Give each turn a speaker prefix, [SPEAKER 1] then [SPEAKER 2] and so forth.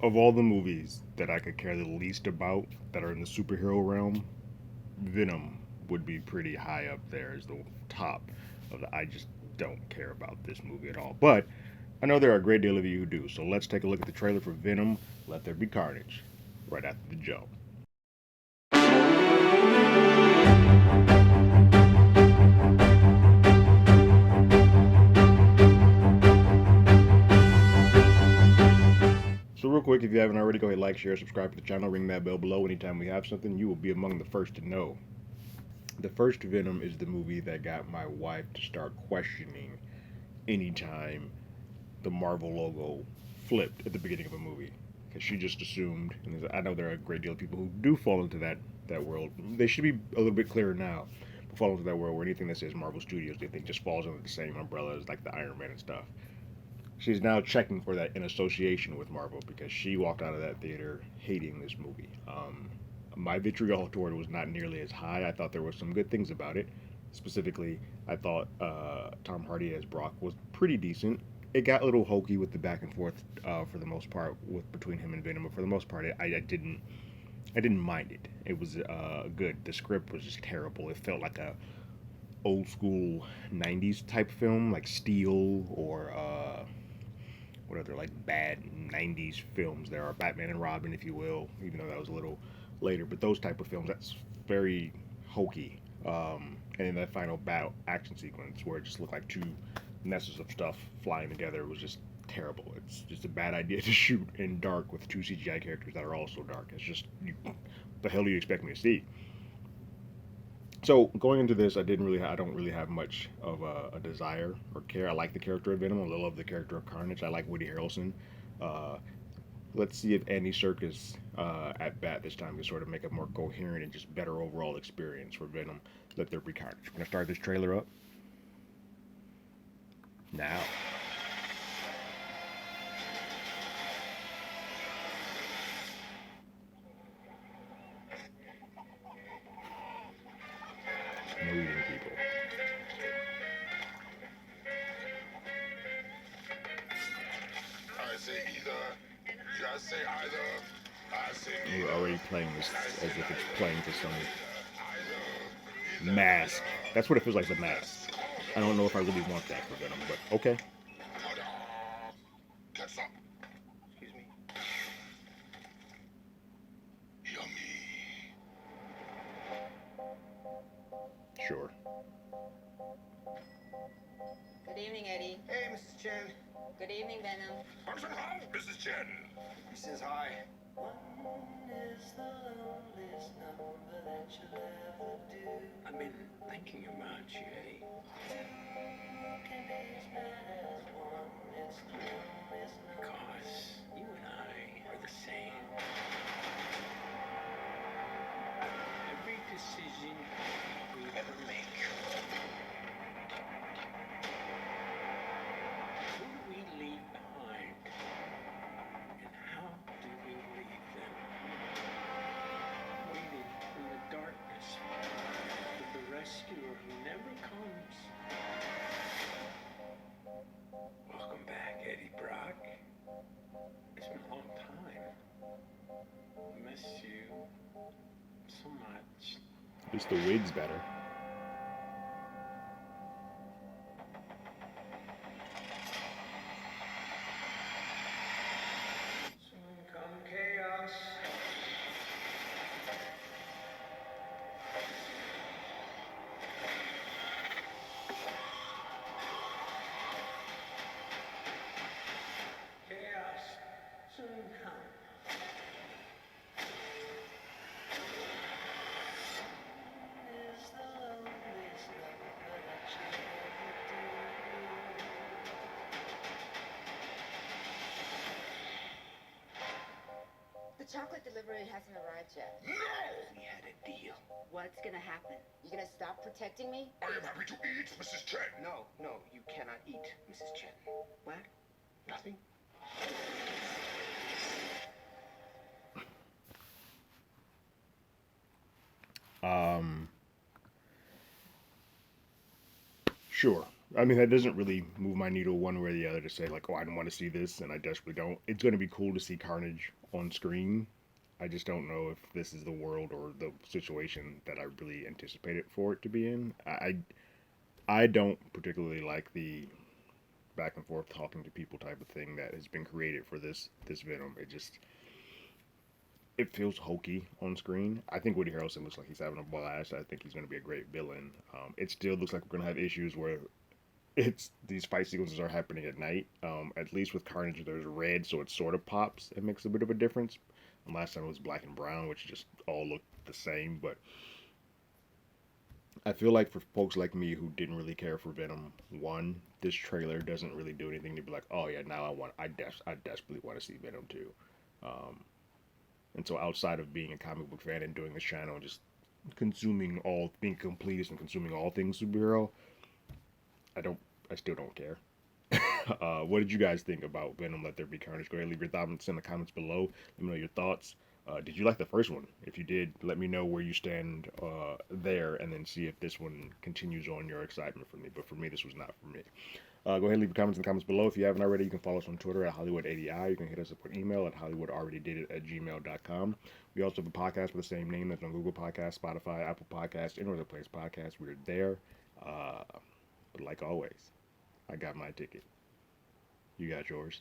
[SPEAKER 1] Of all the movies that I could care the least about that are in the superhero realm, Venom would be pretty high up there as the top of the. I just don't care about this movie at all. But I know there are a great deal of you who do. So let's take a look at the trailer for Venom: Let There Be Carnage right after the jump. So real quick, if you haven't already, go ahead, like, share, subscribe to the channel, ring that bell below. Anytime we have something, you will be among the first to know. The first Venom is the movie that got my wife to start questioning anytime the Marvel logo flipped at the beginning of a movie, because she just assumed. And I know there are a great deal of people who do fall into that world. They should be a little bit clearer now. But fall into that world where anything that says Marvel Studios, they think just falls under the same umbrella as like the Iron Man and stuff. She's now checking for that in association with Marvel because she walked out of that theater hating this movie. My vitriol toward it was not nearly as high. I thought there were some good things about it. Specifically, I thought Tom Hardy as Brock was pretty decent. It got a little hokey with the back and forth for the most part with between him and Venom, but for the most part, I didn't mind it. It was good. The script was just terrible. It felt like a old school '90s type film, like Steel or what other like bad '90s films there are. Batman and Robin, if you will, even though that was a little later. But those type of films, that's very hokey. And in that final battle action sequence where it just looked like two messes of stuff flying together, it was just terrible. It's just a bad idea to shoot in dark with two CGI characters that are also dark. It's just the hell do you expect me to see? So going into this, I don't really have much of a desire or care. I like the character of Venom. I love the character of Carnage. I like Woody Harrelson. Uh, let's see if Andy Serkis at bat this time can sort of make a more coherent and just better overall experience for Venom. Let There Be Carnage. I'm gonna start this trailer up now. No eating people.
[SPEAKER 2] I say either. Just say either. I say
[SPEAKER 1] We're
[SPEAKER 2] neither.
[SPEAKER 1] already playing this
[SPEAKER 2] And I say
[SPEAKER 1] as if it's
[SPEAKER 2] neither.
[SPEAKER 1] playing to some
[SPEAKER 2] Either. Either.
[SPEAKER 1] mask. That's what it feels like. The mask.
[SPEAKER 2] Let's call
[SPEAKER 1] I don't know if I
[SPEAKER 2] it.
[SPEAKER 1] really want that for Venom, but okay.
[SPEAKER 2] Ta-da! Catch up.
[SPEAKER 3] Excuse me.
[SPEAKER 2] Yummy.
[SPEAKER 1] Sure.
[SPEAKER 4] Good evening, Eddie.
[SPEAKER 3] Hey, Mrs. Chen.
[SPEAKER 4] Good evening, Venom.
[SPEAKER 2] Function how, Mrs. Chen?
[SPEAKER 3] He says hi.
[SPEAKER 5] I've been thinking about you, Eddie. Because you and I are the same. Every decision we ever make. Who do we leave behind? And how do we leave them? Waiting in the darkness for the rescuer who never comes. Welcome back, Eddie Brock. It's been a long time. I miss you so much.
[SPEAKER 1] At least the wig's better.
[SPEAKER 3] Soon come chaos. Chaos soon come.
[SPEAKER 4] The chocolate delivery hasn't arrived yet.
[SPEAKER 2] No!
[SPEAKER 5] We had a deal.
[SPEAKER 4] What's gonna happen? You gonna stop protecting me?
[SPEAKER 2] I am happy to eat, Mrs. Chen.
[SPEAKER 3] No, you cannot eat, Mrs. Chen.
[SPEAKER 5] What?
[SPEAKER 3] Nothing?
[SPEAKER 1] Um, sure. I mean, that doesn't really move my needle one way or the other to say, like, oh, I don't want to see this, and I desperately don't. It's going to be cool to see Carnage on screen. I just don't know if this is the world or the situation that I really anticipated for it to be in. I don't particularly like the back and forth talking to people type of thing that has been created for this Venom. It feels hokey on screen. I think Woody Harrelson looks like he's having a blast. I think he's going to be a great villain. It still looks like we're going to have issues where it's these fight sequences are happening at night. At least with Carnage, there's red, so it sort of pops. It makes a bit of a difference. And last time it was black and brown, which just all looked the same. But I feel like for folks like me who didn't really care for Venom 1, this trailer doesn't really do anything to be like, oh yeah, now I desperately want to see Venom 2. Um, and so outside of being a comic book fan and doing this channel and just being completist and consuming all things superhero, I still don't care. What did you guys think about Venom Let There Be Carnage? Go ahead and leave your thoughts in the comments below. Let me know your thoughts. Did you like the first one? If you did, let me know where you stand there, and then see if this one continues on your excitement for me. But for me, this was not for me. Go ahead and leave your comments in the comments below. If you haven't already, you can follow us on Twitter at Hollywood80i. You can hit us up on email at HollywoodAlreadyDidIt@gmail.com. We also have a podcast with the same name that's on Google Podcasts, Spotify, Apple Podcasts, any other place podcasts. We're there. But like always, I got my ticket. You got yours.